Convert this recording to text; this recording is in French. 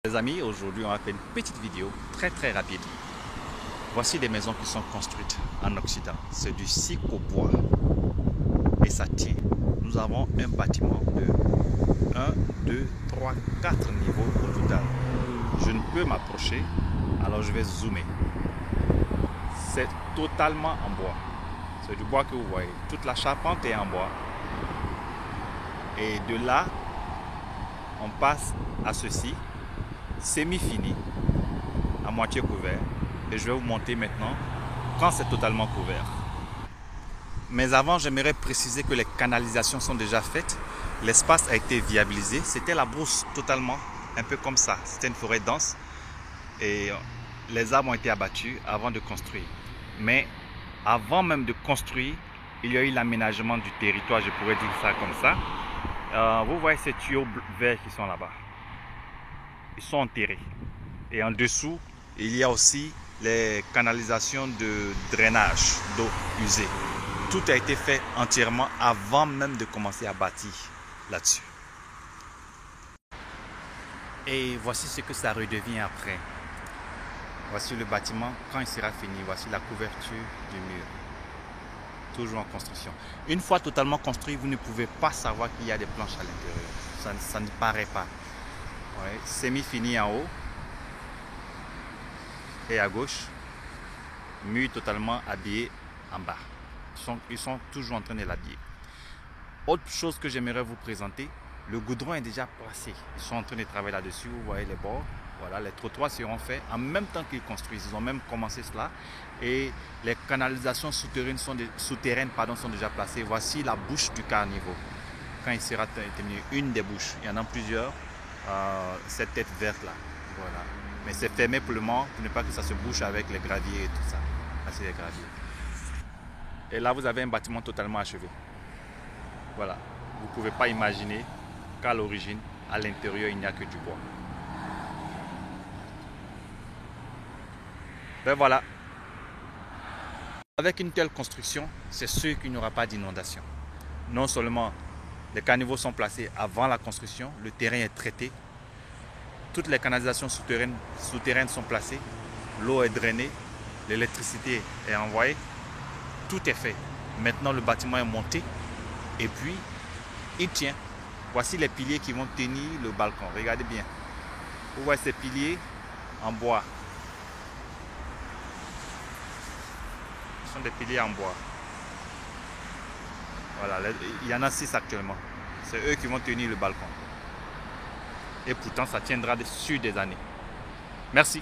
Les amis, aujourd'hui on va faire une petite vidéo très rapide. Voici des maisons qui sont construites en Occident. C'est du psychobois et ça tient. Nous avons un bâtiment de 1, 2, 3, 4 niveaux au total. Je ne peux m'approcher, alors je vais zoomer. C'est totalement en bois. C'est du bois que vous voyez. Toute la charpente est en bois. Et de là, on passe à ceci. Semi-fini, à moitié couvert, et je vais vous montrer maintenant quand c'est totalement couvert. Mais avant, j'aimerais préciser que les canalisations sont déjà faites, l'espace a été viabilisé, c'était la brousse totalement, un peu comme ça, c'était une forêt dense, et les arbres ont été abattus avant de construire. Mais avant même de construire, il y a eu l'aménagement du territoire, je pourrais dire ça comme ça. Vous voyez ces tuyaux verts qui sont là-bas. Ils sont enterrés. Et en dessous, il y a aussi les canalisations de drainage d'eau usée. Tout a été fait entièrement avant même de commencer à bâtir là-dessus. Et voici ce que ça redevient après. Voici le bâtiment quand il sera fini. Voici la couverture du mur. Toujours en construction. Une fois totalement construit, vous ne pouvez pas savoir qu'il y a des planches à l'intérieur. Ça ne paraît pas. Ouais, semi-fini en haut et à gauche, mur totalement habillé en bas. Ils sont toujours en train de l'habiller. Autre chose que j'aimerais vous présenter, le goudron est déjà placé. Ils sont en train de travailler là-dessus, vous voyez les bords. Voilà, les trottoirs seront faits en même temps qu'ils construisent. Ils ont même commencé cela. Et les canalisations souterraines sont déjà placées. Voici la bouche du caniveau. Quand il sera terminé, une des bouches, il y en a plusieurs. Cette tête verte là, voilà. Mais c'est fermé pour le moment pour ne pas que ça se bouche avec les graviers et tout ça. Là c'est les graviers. Et là vous avez un bâtiment totalement achevé. Voilà. Vous ne pouvez pas imaginer qu'à l'origine, à l'intérieur, il n'y a que du bois. Ben voilà. Avec une telle construction, c'est sûr qu'il n'y aura pas d'inondation. Non seulement les caniveaux sont placés avant la construction, le terrain est traité, toutes les canalisations souterraines sont placées, l'eau est drainée, l'électricité est envoyée, tout est fait. Maintenant le bâtiment est monté et puis il tient. Voici les piliers qui vont tenir le balcon, regardez bien. Vous voyez ces piliers en bois. Ce sont des piliers en bois. Voilà, il y en a 6 actuellement. C'est eux qui vont tenir le balcon. Et pourtant, ça tiendra sur des années. Merci.